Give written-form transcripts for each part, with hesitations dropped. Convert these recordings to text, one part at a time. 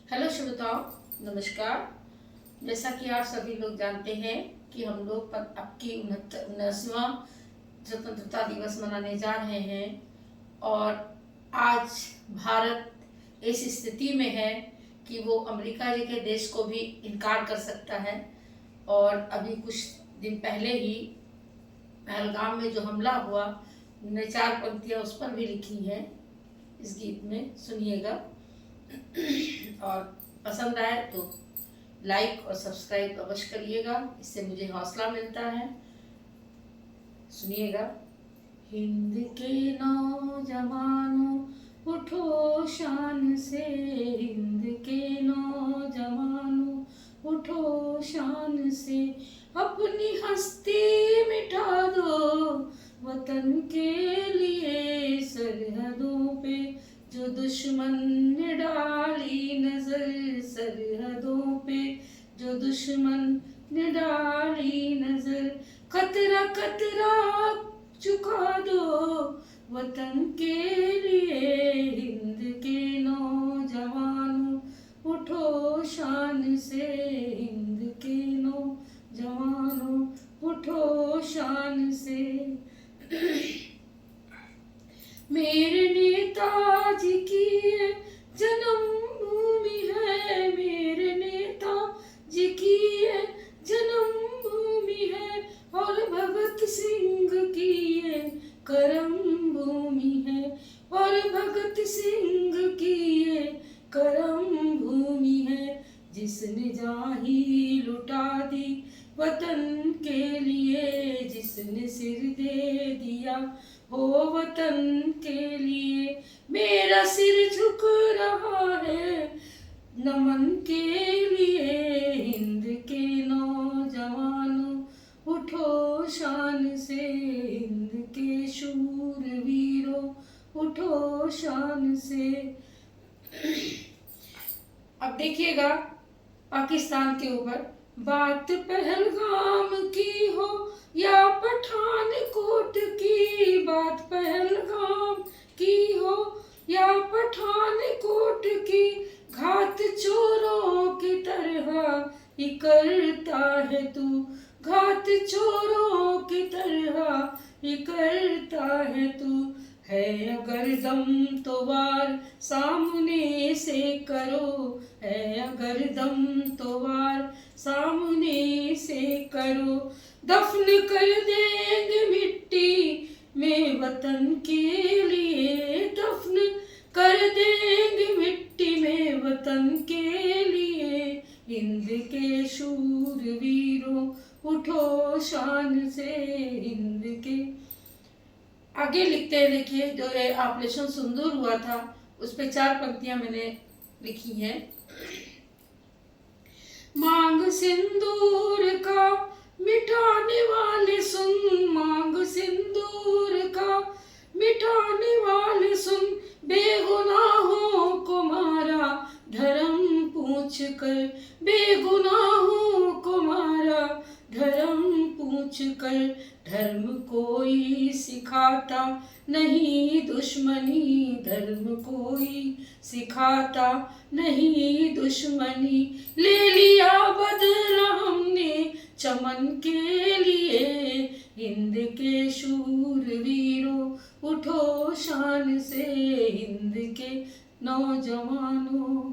Hello श्रोताओं, नमस्कार। जैसा कि आप सभी लोग जानते हैं कि हम लोग अब की 79वां स्वतंत्रता दिवस मनाने जा रहे हैं और आज भारत इस स्थिति में है कि वो अमेरिका जी के देश को भी इनकार कर सकता है। और अभी कुछ दिन पहले ही पहलगाम में जो हमला हुआ, ने 4 पंक्तियाँ उस पर भी लिखी हैं। इस गीत में सुनिएगा और पसंद आए तो लाइक और सब्सक्राइब अवश्य करिएगा, इससे मुझे हौसला मिलता है। सुनिएगा। हिंद के नौजवानों उठो शान से, हिंद के नौजवानों उठो शान से, अपनी हस्ती मिटा दो वतन के लिए। सरहदों पे जो दुश्मन ने डाली नजर, सरहदों पे जो दुश्मन ने डाली नजर, खतरा खतरा चुका दो वतन के लिए। हिंद के नौजवानों उठो शान से, हिंद के नौजवानों उठो शान से। मेरे नेताजी की जन्मभूमि है, मेरे नेताजी की जन्मभूमि है, और भगत सिंह की करम भूमि है, और भगत सिंह की करम भूमि है। जिसने जाही लुटा दी वतन के लिए, जिसने सिर दे दिया हो वतन के लिए। मेरा सिर झुक रहा है नमन के लिए। हिंद के नौजवानों उठो शान से, हिंद के शूरवीरों उठो शान से। अब देखिएगा पाकिस्तान के ऊपर। बात पहलगाम की हो या पठानकोट की, बात पहलगाम की हो या पठानकोट की, घात चोरों की तरह ही करता है तू, घात चोरों की तरह ही करता है तू। है अगर दम तो वार सामने से करो, है अगर दम तो वार सामने से करो। दफन कर देंगे मिट्टी में वतन के लिए, दफन कर देंगे मिट्टी में वतन के लिए। हिंद के शूरवीरों उठो शान से, हिंद के। आगे लिखते हैं, देखिए जो ऑपरेशन सिंदूर हुआ था उस पे 4 पंक्तियां मैंने लिखी हैं। मांग सिंदूर का मिटाने वाले सुन, मांग सिंदूर का मिटाने वाले सुन, बेगुनाहों को मारा धर्म पूछ कर, बेगुनाहों को मारा धर्म पूछ कर। धर्म कोई सिखाता नहीं दुश्मनी, धर्म कोई सिखाता नहीं दुश्मनी। ले लिया बदला हमने चमन के लिए। हिंद के शूरवीरों उठो शान से, हिंद के नौजवानों।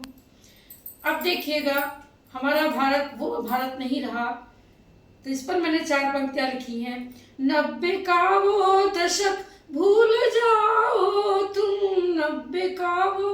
अब देखिएगा हमारा भारत वो भारत नहीं रहा, तो इस पर मैंने 4 पंक्तियां लिखी हैं। 90 का वो दशक भूल जाओ तुम, 90 का वो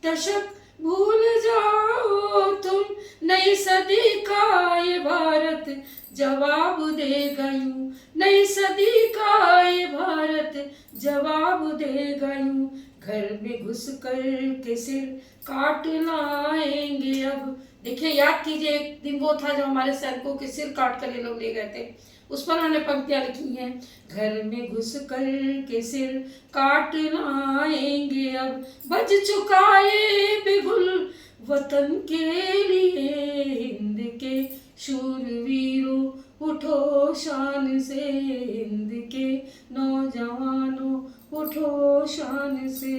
दशक भूल जाओ तुम, नई सदी का ये भारत जवाब देगा यूं, नई सदी का ये भारत जवाब देगा यूं। घर में घुस कर के सिर काट लाएंगे अब। देखिए, याद कीजिए एक दिन वो था जब हमारे सैनिकों के सिर काट कर ये लोग ले गए थे, उस पर मैंने पंक्तियां लिखी हैं। घर में घुस कर के सिर काट लाएंगे अब, बज चुका ये बिगुल वतन के लिए। हिंद के शूरवीरों उठो शान से, हिंद के नौजवानों उठो शान से।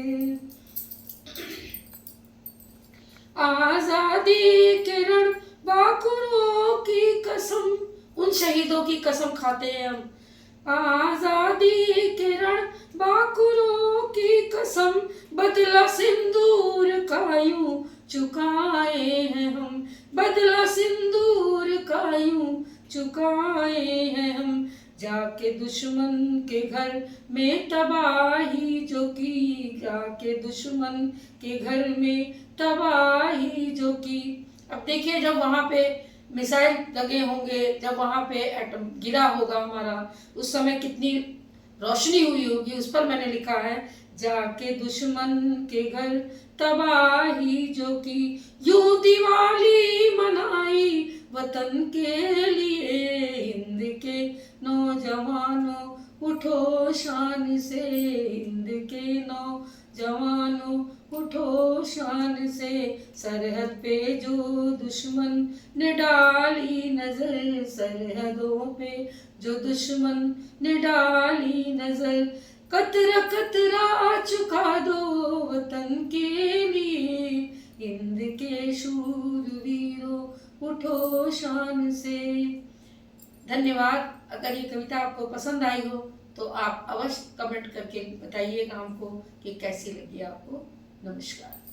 आजादी के रण बाकुरों की कसम, उन शहीदों की कसम खाते हैं हम। आजादी के रण बाकुरों की कसम, बदला सिंदूर का यूं चुकाए हैं हम, बदला सिंदूर का यूं चुकाए हैं हम। जाके दुश्मन के घर में तबाही जो की, जाके दुश्मन के घर में तबाही जो की। अब देखिए, जब वहां पे मिसाइल लगे होंगे, जब वहां पे एटम गिरा होगा हमारा, उस समय कितनी रोशनी हुई होगी, उस पर मैंने लिखा है, जाके दुश्मन के घर तबाही जो की, यूं दिवाली मनाई वतन के लिए, हिंद के नौजवानों उठो शान से, हिंद के नौजवानों उठो शान से। सरहद पे जो दुश्मन ने डाली नजर, सरहदों पे जो दुश्मन ने डाली नजर, कतरा कतरा चुका दो वतन के लिए, हिंद के शूरवीरों उठो शान से। धन्यवाद। अगर ये कविता आपको पसंद आई हो तो आप अवश्य कमेंट करके बताइएगा हमको कि कैसी लगी आपको। नमस्कार।